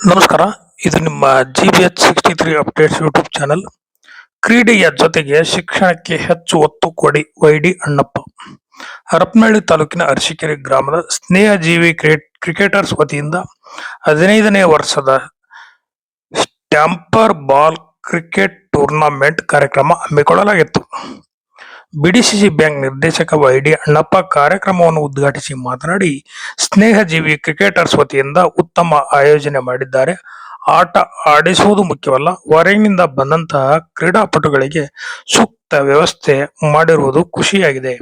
ನಮಸ್ಕಾರ. ಇದು ನಿಮ್ಮ GBH 63 ಅಪ್ಡೇಟ್ಸ್ ಯೂಟ್ಯೂಬ್ ಚಾನಲ್. ಕ್ರೀಡೆಯ ಜೊತೆಗೆ ಶಿಕ್ಷಣಕ್ಕೆ ಹೆಚ್ಚು ಒತ್ತು ಕೊಡಿ ವೈಡಿ ಅಣ್ಣಪ್ಪ. ಹರಪನಹಳ್ಳಿ ತಾಲೂಕಿನ ಅರಸೀಕೆರೆ ಗ್ರಾಮದ ಸ್ನೇಹಜೀವಿ ಕ್ರಿಕೆಟರ್ಸ್ ವತಿಯಿಂದ 15ನೇ ವರ್ಷದ ಸ್ಟ್ಯಾಂಪರ್ ಬಾಲ್ ಕ್ರಿಕೆಟ್ ಟೂರ್ನಮೆಂಟ್ ಕಾರ್ಯಕ್ರಮ ಹಮ್ಮಿಕೊಳ್ಳಲಾಗಿತ್ತು. ಬಿಡಿಸಿಸಿ ಬ್ಯಾಂಕ್ ನಿರ್ದೇಶಕ ವೈಡಿ ಅಣ್ಣಪ್ಪ ಕಾರ್ಯಕ್ರಮವನ್ನು ಉದ್ಘಾಟಿಸಿ ಮಾತನಾಡಿ, ಸ್ನೇಹಜೀವಿ ಕ್ರಿಕೆಟರ್ಸ್ ವತಿಯಿಂದ ಉತ್ತಮ ಆಯೋಜನೆ ಮಾಡಿದ್ದಾರೆ. ಆಟ ಆಡಿಸುವುದು ಮುಖ್ಯವಲ್ಲ, ಹೊರಗಿನಿಂದ ಬಂದಂತಹ ಕ್ರೀಡಾಪಟುಗಳಿಗೆ ಸೂಕ್ತ ವ್ಯವಸ್ಥೆ ಮಾಡಿರುವುದು ಖುಷಿಯಾಗಿದೆ.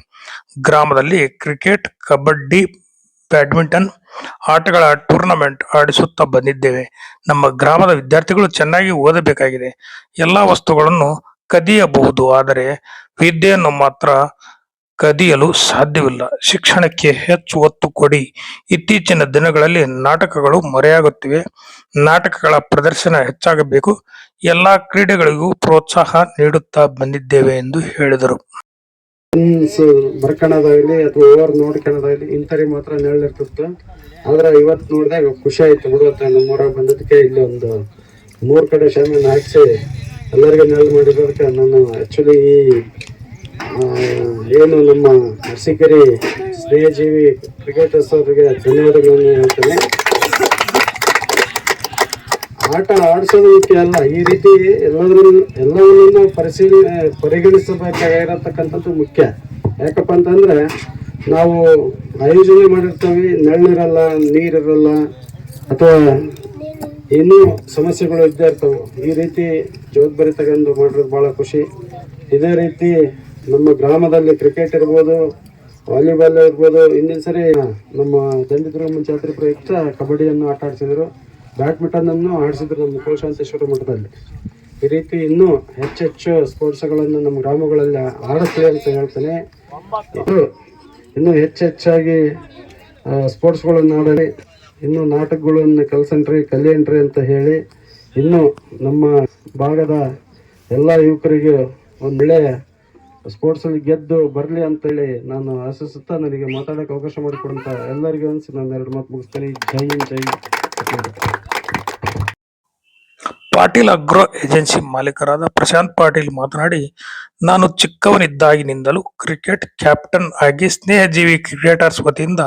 ಗ್ರಾಮದಲ್ಲಿ ಕ್ರಿಕೆಟ್, ಕಬಡ್ಡಿ, ಬ್ಯಾಡ್ಮಿಂಟನ್ ಆಟಗಳ ಟೂರ್ನಮೆಂಟ್ ಆಡಿಸುತ್ತಾ ಬಂದಿದ್ದೇವೆ. ನಮ್ಮ ಗ್ರಾಮದ ವಿದ್ಯಾರ್ಥಿಗಳು ಚೆನ್ನಾಗಿ ಓದಬೇಕಾಗಿದೆ. ಎಲ್ಲಾ ವಸ್ತುಗಳನ್ನು ಕದಿಯಬಹುದು, ಆದರೆ ವಿದ್ಯೆಯನ್ನು ಮಾತ್ರ ಕದಿಯಲು ಸಾಧ್ಯವಿಲ್ಲ. ಶಿಕ್ಷಣಕ್ಕೆ ಹೆಚ್ಚು ಒತ್ತು ಕೊಡಿ. ಇತ್ತೀಚಿನ ದಿನಗಳಲ್ಲಿ ನಾಟಕಗಳು ಮರೆಯಾಗುತ್ತಿವೆ. ನಾಟಕಗಳ ಪ್ರದರ್ಶನ ಹೆಚ್ಚಾಗಬೇಕು. ಎಲ್ಲಾ ಕ್ರೀಡೆಗಳಿಗೂ ಪ್ರೋತ್ಸಾಹ ನೀಡುತ್ತಾ ಬಂದಿದ್ದೇವೆ ಎಂದು ಹೇಳಿದರು. ಬರ್ಕಣದಾಗಲಿ ಅಥವಾ ಓವರ್ ನೋಡ್ಕೊಳ್ಳೋದಾಗಲಿ ಇಂಥವ್ರಿಗೆ ಮಾತ್ರ ನೆರಳಿರ್ತಿತ್ತು. ಆದ್ರೆ ಇವತ್ತು ನೋಡಿದಾಗ ಖುಷಿ ಆಯ್ತು ಬಿಡುವಂತ ನಮ್ಮೂರಾಗ ಬಂದದಕ್ಕೆ. ಇಲ್ಲಿ ಒಂದು 3 ಕಡೆ ಶಾಮಿಯಾನ ಹಾಕಿಸಿ ಎಲ್ಲರಿಗೂ ನೆರಳು ಮಾಡಿರೋದಕ್ಕೆ ನಾನು ಆ್ಯಕ್ಚುಲಿ ಏನು ನಮ್ಮ ಅರಸೀಕೆರೆ ಸ್ನೇಹಜೀವಿ ಕ್ರಿಕೆಟರ್ಸ್ ಅವರಿಗೆ ಧನ್ಯವಾದಗಳನ್ನು ಹೇಳ್ತೇನೆ. ಆಟ ಆಡಿಸೋದು ಮುಖ್ಯ ಅಲ್ಲ, ಈ ರೀತಿ ಎಲ್ಲವನ್ನೂ ಪರಿಗಣಿಸಬೇಕಾಗಿರತಕ್ಕಂಥದ್ದು ಮುಖ್ಯ. ಯಾಕಪ್ಪ ಅಂತಂದ್ರೆ ನಾವು ಆಯೋಜನೆ ಮಾಡಿರ್ತೀವಿ, ನೆರಳಿರಲ್ಲ, ನೀರಿರಲ್ಲ, ಅಥವಾ ಇನ್ನೂ ಸಮಸ್ಯೆಗಳು ಇದ್ದೇ ಇರ್ತವೆ. ಈ ರೀತಿ ಜವಾಬ್ದಾರಿ ತಗೊಂಡು ಮಾಡಿರೋದು ಭಾಳ ಖುಷಿ. ಇದೇ ರೀತಿ ನಮ್ಮ ಗ್ರಾಮದಲ್ಲಿ ಕ್ರಿಕೆಟ್ ಇರ್ಬೋದು, ವಾಲಿಬಾಲ್ ಇರ್ಬೋದು. ಹಿಂದಿನ ಸರಿ ನಮ್ಮ ದಂಡಿದುರ್ಗಮ್ಮ ಜಾತ್ರೆ ಪ್ರಯುಕ್ತ ಕಬಡ್ಡಿಯನ್ನು ಆಟ ಆಡಿಸಿದ್ರು, ಬ್ಯಾಡ್ಮಿಂಟನ್ ಅನ್ನು ಆಡಿಸಿದ್ರು ನಮ್ಮ ಕುಲಶಾಂತೇಶ್ವರ ಮಠದಲ್ಲಿ. ಈ ರೀತಿ ಇನ್ನೂ ಹೆಚ್ಚೆಚ್ಚು ಸ್ಪೋರ್ಟ್ಸ್ಗಳನ್ನು ನಮ್ಮ ಗ್ರಾಮಗಳಲ್ಲಿ ಆಡಿಸ್ಲಿ ಅಂತ ಹೇಳ್ತೇನೆ. ಇನ್ನೂ ಹೆಚ್ಚೆಚ್ಚಾಗಿ ಸ್ಪೋರ್ಟ್ಸ್ಗಳನ್ನು ಆಡಲಿ, ಇನ್ನೂ ನಾಟಕಗಳನ್ನು ಕಲಿಯನ್ರಿ ಅಂತ ಹೇಳಿ ಇನ್ನೂ ನಮ್ಮ ಭಾಗದ ಎಲ್ಲ ಯುವಕರಿಗೆ ಒಂದು ಒಳ್ಳೆಯ ಸ್ಪೋರ್ಟ್ಸಲ್ಲಿ ಗೆದ್ದು ಬರಲಿ ಅಂತೇಳಿ ನಾನು ಆಶಿಸುತ್ತಾ, ನನಗೆ ಮಾತಾಡೋಕ್ಕೆ ಅವಕಾಶ ಮಾಡಿಕೊಡಂತ ಎಲ್ಲರಿಗೂ ಅನಿಸಿ ನಾನು 2 ಮಾತು ಮುಗಿಸ್ತೇನೆ. ಜೈ ಹಿಂದ್, ಜೈ. ಪಾಟೀಲ್ ಅಗ್ರೋ ಏಜೆನ್ಸಿ ಮಾಲೀಕರಾದ ಪ್ರಶಾಂತ್ ಪಾಟೀಲ್ ಮಾತನಾಡಿ, ನಾನು ಚಿಕ್ಕವನಿದ್ದಾಗಿನಿಂದಲೂ ಕ್ರಿಕೆಟ್ ಕ್ಯಾಪ್ಟನ್ ಆಗಿ ಸ್ನೇಹಜೀವಿ ಕ್ರಿಕೆಟರ್ಸ್ ವತಿಯಿಂದ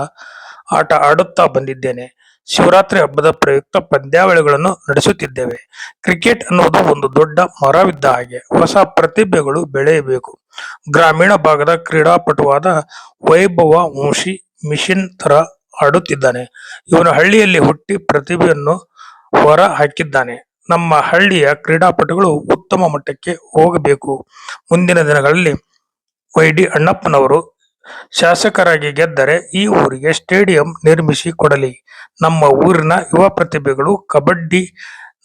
ಆಟ ಆಡುತ್ತಾ ಬಂದಿದ್ದೇನೆ. ಶಿವರಾತ್ರಿ ಹಬ್ಬದ ಪ್ರಯುಕ್ತ ಪಂದ್ಯಾವಳಿಗಳನ್ನು ನಡೆಸುತ್ತಿದ್ದೇವೆ. ಕ್ರಿಕೆಟ್ ಅನ್ನುವುದು ಒಂದು ದೊಡ್ಡ ಮರವಿದ್ದ ಹಾಗೆ, ಹೊಸ ಪ್ರತಿಭೆಗಳು ಬೆಳೆಯಬೇಕು. ಗ್ರಾಮೀಣ ಭಾಗದ ಕ್ರೀಡಾಪಟುವಾದ ವೈಭವ ವಂಶಿ ಮಿಷನ್ ತರ ಆಡುತ್ತಿದ್ದಾನೆ. ಇವನು ಹಳ್ಳಿಯಲ್ಲಿ ಹುಟ್ಟಿ ಪ್ರತಿಭೆಯನ್ನು ಹೊರ ಹಾಕಿದ್ದಾನೆ. ನಮ್ಮ ಹಳ್ಳಿಯ ಕ್ರೀಡಾಪಟುಗಳು ಉತ್ತಮ ಮಟ್ಟಕ್ಕೆ ಹೋಗಬೇಕು. ಮುಂದಿನ ದಿನಗಳಲ್ಲಿ ವೈಡಿ ಅಣ್ಣಪ್ಪನವರು ಶಾಸಕರಾಗಿ ಗೆದ್ದರೆ ಈ ಊರಿಗೆ ಸ್ಟೇಡಿಯಂ ನಿರ್ಮಿಸಿ ಕೊಡಲಿ. ನಮ್ಮ ಊರಿನ ಯುವ ಪ್ರತಿಭೆಗಳು ಕಬಡ್ಡಿ,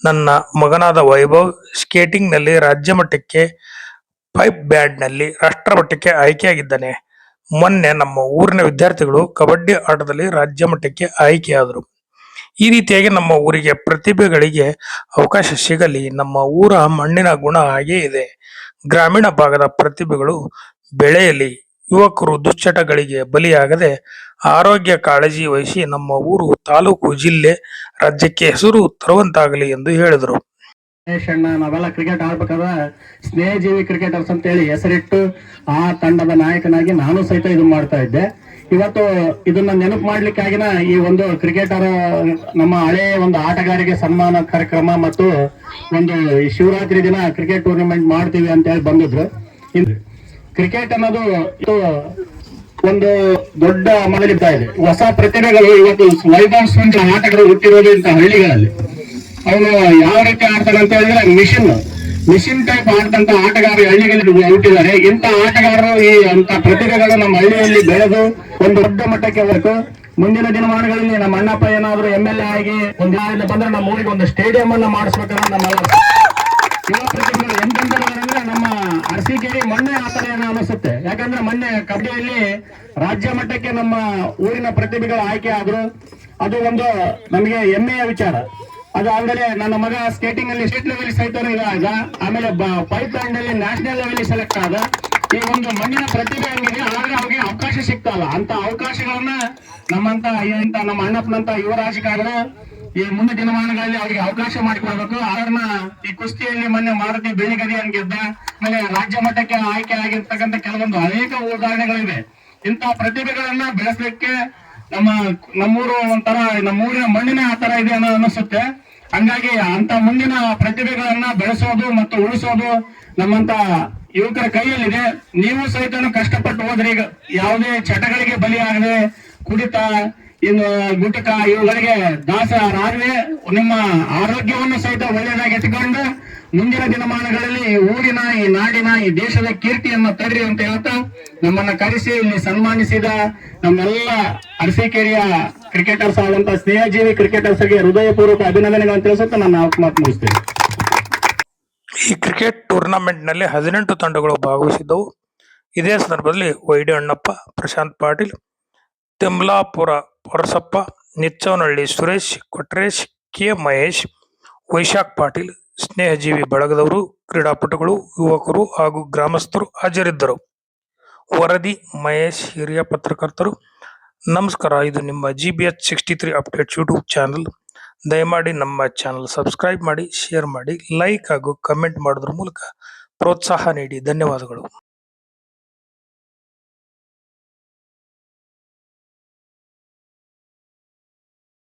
ನನ್ನ ಮಗನಾದ ವೈಭವ್ ಸ್ಕೇಟಿಂಗ್ ನಲ್ಲಿ ರಾಜ್ಯ ಮಟ್ಟಕ್ಕೆ, ಪೈಪ್ ಬ್ಯಾಂಡ್ ನಲ್ಲಿ ರಾಷ್ಟ್ರ ಮಟ್ಟಕ್ಕೆ ಆಯ್ಕೆಯಾಗಿದ್ದಾನೆ. ಮೊನ್ನೆ ನಮ್ಮ ಊರಿನ ವಿದ್ಯಾರ್ಥಿಗಳು ಕಬಡ್ಡಿ ಆಟದಲ್ಲಿ ರಾಜ್ಯ ಮಟ್ಟಕ್ಕೆ ಆಯ್ಕೆಯಾದರು. ಈ ರೀತಿಯಾಗಿ ನಮ್ಮ ಊರಿಗೆ ಪ್ರತಿಭೆಗಳಿಗೆ ಅವಕಾಶ ಸಿಗಲಿ. ನಮ್ಮ ಊರ ಮಣ್ಣಿನ ಗುಣ ಹಾಗೇ ಇದೆ. ಗ್ರಾಮೀಣ ಭಾಗದ ಪ್ರತಿಭೆಗಳು ಬೆಳೆಯಲಿ. ಯುವಕರು ದುಶ್ಚಟಗಳಿಗೆ ಬಲಿಯಾಗದೆ ಆರೋಗ್ಯ ಕಾಳಜಿ ವಹಿಸಿ ನಮ್ಮ ಊರು, ತಾಲೂಕು, ಜಿಲ್ಲೆ, ರಾಜ್ಯಕ್ಕೆ ಹೆಸರು ತರುವಂತಾಗಲಿ ಎಂದು ಹೇಳಿದರು. ನಾವೆಲ್ಲ ಕ್ರಿಕೆಟ್ ಆಡ್ಬೇಕಾದ್ರೆ ಸ್ನೇಹಜೀವಿ ಕ್ರಿಕೆಟರ್ಸ್ ಅಂತ ಹೇಳಿ ಹೆಸರಿಟ್ಟು ಆ ತಂಡದ ನಾಯಕನಾಗಿ ನಾನು ಸಹಿತ ಇದು ಮಾಡ್ತಾ ಇದ್ದೆ. ಇವತ್ತು ಇದನ್ನ ನೆನಪು ಮಾಡ್ಲಿಕ್ಕಾಗಿನ ಈ ಒಂದು ಕ್ರಿಕೆಟರ್ ನಮ್ಮ ಹಳೆ ಒಂದು ಆಟಗಾರಿಗೆ ಸನ್ಮಾನ ಕಾರ್ಯಕ್ರಮ ಮತ್ತು ಒಂದು ಶಿವರಾತ್ರಿ ದಿನ ಕ್ರಿಕೆಟ್ ಟೂರ್ನಮೆಂಟ್ ಮಾಡ್ತೀವಿ ಅಂತ ಹೇಳಿ ಬಂದಿದ್ರು. ಕ್ರಿಕೆಟ್ ಅನ್ನೋದು ಒಂದು ದೊಡ್ಡ ಮೊದಲಿದ್ದ ಇದೆ. ಹೊಸ ಪ್ರತಿಭೆಗಳು ಇವತ್ತು ವೈಭವ ಆಟಗಳು ಹುಟ್ಟಿರೋದು ಇಂಥ ಹಳ್ಳಿಗಳಲ್ಲಿ. ಅವನು ಯಾವ ರೀತಿ ಆಡ್ತಾನೆ ಅಂತ ಹೇಳಿದ್ರೆ ಮಿಷಿನ್ ಟೈಪ್ ಆಡ್ತಂತ ಆಟಗಾರರು ಹಳ್ಳಿಗಳಲ್ಲಿ ಹುಟ್ಟಿದ್ದಾರೆ. ಇಂಥ ಆಟಗಾರರು ಅಂತ ಪ್ರತಿಭೆಗಳು ನಮ್ಮ ಹಳ್ಳಿಯಲ್ಲಿ ಬೆಳೆದು ಒಂದು ದೊಡ್ಡ ಮಟ್ಟಕ್ಕೆ ಹೋಗ್ಬೇಕು. ಮುಂದಿನ ದಿನಮಾನಗಳಲ್ಲಿ ನಮ್ಮ ಅಣ್ಣಪ್ಪ ಏನಾದ್ರು MLA ಆಗಿ ಒಂದು ಬಂದ್ರೆ ನಮ್ಮ ಊರಿಗೆ ಒಂದು ಸ್ಟೇಡಿಯಂ ಅನ್ನ ಮಾಡಿಸ್ಬೇಕಂದ್ರೆ ನಮ್ಮೆಲ್ಲ ಯುವ ಪ್ರತಿಭೆಗಳು ಎಂತೆಂದ್ರೆ ನಮ್ಮ ಅರಸೀಕೆರೆ ಮೊನ್ನೆ ಆತರ ಏನೋ ಅನಿಸುತ್ತೆ. ಯಾಕಂದ್ರೆ ಮೊನ್ನೆ ಕಬಡ್ಡಿಯಲ್ಲಿ ರಾಜ್ಯ ಮಟ್ಟಕ್ಕೆ ನಮ್ಮ ಊರಿನ ಪ್ರತಿಭೆಗಳು ಆಯ್ಕೆ ಆದ್ರು. ಅದು ಒಂದು ನಮಗೆ ಹೆಮ್ಮೆಯ ವಿಚಾರ. ಅದು ಆದ್ಮೇಲೆ ನನ್ನ ಮಗ ಸ್ಕೇಟಿಂಗ್ ಅಲ್ಲಿ ಸ್ಟೇಟ್ ಲೆವೆಲ್ ಸಹಿತ ಇದಾಗ, ಆಮೇಲೆ ಪೈಪ್ ಬ್ಯಾಂಡ್ ನಲ್ಲಿ ನ್ಯಾಷನಲ್ ಲೆವೆಲ್ ಸೆಲೆಕ್ಟ್ ಆದ. ಈ ಒಂದು ಮಣ್ಣಿನ ಪ್ರತಿಭೆ ಹಂಗಿದೆ, ಆದ್ರೆ ಅವ್ರಿಗೆ ಅವಕಾಶ ಸಿಗ್ತಾ ಇಲ್ಲ. ಅಂತ ಅವಕಾಶಗಳನ್ನ ನಮ್ಮ ಅಣ್ಣಪ್ಪನಂತ ಯುವ ರಾಜಕಾರಣ ಈ ಮುಂದಿನ ದಿನಮಾನಗಳಲ್ಲಿ ಅವರಿಗೆ ಅವಕಾಶ ಮಾಡಿಕೊಡ್ಬೇಕು. ಅವ್ರನ್ನ ಈ ಕುಸ್ತಿಯಲ್ಲಿ ಮೊನ್ನೆ ಮಾರುತಿ ಬೆಳಿಗರಿಯನ್ನು ಗೆದ್ದ, ಆಮೇಲೆ ರಾಜ್ಯ ಮಟ್ಟಕ್ಕೆ ಆಯ್ಕೆ ಆಗಿರ್ತಕ್ಕಂಥ ಕೆಲವೊಂದು ಅನೇಕ ಉದಾಹರಣೆಗಳಿವೆ. ಇಂತಹ ಪ್ರತಿಭೆಗಳನ್ನ ಬೆಳೆಸಲಿಕ್ಕೆ ನಮ್ಮೂರು ಒಂಥರ ನಮ್ಮೂರಿನ ಮಣ್ಣಿನ ಆ ತರ ಇದೆ ಅನ್ನೋ ಅನಿಸುತ್ತೆ. ಹಂಗಾಗಿ ಅಂತ ಮುಂದಿನ ಪ್ರತಿಭೆಗಳನ್ನ ಬೆಳೆಸೋದು ಮತ್ತು ಉಳಿಸೋದು ನಮ್ಮಂತ ಯುವಕರ ಕೈಯಲ್ಲಿದೆ. ನೀವು ಸಹಿತ ಕಷ್ಟಪಟ್ಟು ಹೋದ್ರಿ, ಯಾವುದೇ ಚಟಗಳಿಗೆ ಬಲಿಯಾಗದೆ, ಕುಡಿತ, ಇನ್ನು ಗುಟಕ ಇವುಗಳಿಗೆ ದಾಸರಾಗದೆ ನಿಮ್ಮ ಆರೋಗ್ಯವನ್ನು ಸಹಿತ ಒಳ್ಳೆಯದಾಗಿ ಇಟ್ಟುಕೊಂಡು ಮುಂದಿನ ದಿನಮಾನಗಳಲ್ಲಿ ಊರಿನ, ಈ ನಾಡಿನ, ಈ ದೇಶದ ಕೀರ್ತಿಯನ್ನು ತರ್ರಿ ಅಂತ ಹೇಳ್ತಾ ನಮ್ಮನ್ನ ಕರೆಸಿ ಇಲ್ಲಿ ಸನ್ಮಾನಿಸಿದ ನಮ್ಮೆಲ್ಲ ಅರಸೀಕೆರೆಯ ಕ್ರಿಕೆಟರ್ಸ್ ಆದಂತ ಸ್ನೇಹಜೀವಿ ಕ್ರಿಕೆಟರ್ಸ್ಗೆ ಹೃದಯಪೂರ್ವಕ ಅಭಿನಂದನೆಗಳನ್ನು ತಿಳಿಸುತ್ತಾ ನನ್ನ ಮಾತು ಮುಗಿಸ್ತೇನೆ. ಈ ಕ್ರಿಕೆಟ್ ಟೂರ್ನಮೆಂಟ್ ನಲ್ಲಿ 18 ತಂಡಗಳು ಭಾಗವಹಿಸಿದ್ದವು. ಇದೇ ಸಂದರ್ಭದಲ್ಲಿ ವೈಡಿ ಅಣ್ಣಪ್ಪ, ಪ್ರಶಾಂತ್ ಪಾಟೀಲ್, ತಿಮ್ಲಾಪುರ ಪರಸಪ್ಪ, ನಿಚ್ಚವನಹಳ್ಳಿ ಸುರೇಶ್, ಕೊಟ್ರೇಶ್, ಕೆ ಮಹೇಶ್, ವೈಶಾಖ್ ಪಾಟೀಲ್, ಸ್ನೇಹಜೀವಿ ಬಳಗದವರು, ಕ್ರೀಡಾಪಟುಗಳು, ಯುವಕರು ಹಾಗೂ ಗ್ರಾಮಸ್ಥರು ಹಾಜರಿದ್ದರು. ವರದಿ ಮಹೇಶ್, ಹಿರಿಯ ಪತ್ರಕರ್ತರು. ನಮಸ್ಕಾರ. ಇದು ನಿಮ್ಮ GBH 63 ಅಪ್ಡೇಟ್ಸ್ ಯೂಟ್ಯೂಬ್ ಚಾನಲ್. ದಯಮಾಡಿ ನಮ್ಮ ಚಾನಲ್ ಸಬ್ಸ್ಕ್ರೈಬ್ ಮಾಡಿ, ಶೇರ್ ಮಾಡಿ, ಲೈಕ್ ಹಾಗೂ ಕಮೆಂಟ್ ಮಾಡೋದ್ರ ಮೂಲಕ ಪ್ರೋತ್ಸಾಹ ನೀಡಿ. ಧನ್ಯವಾದಗಳು.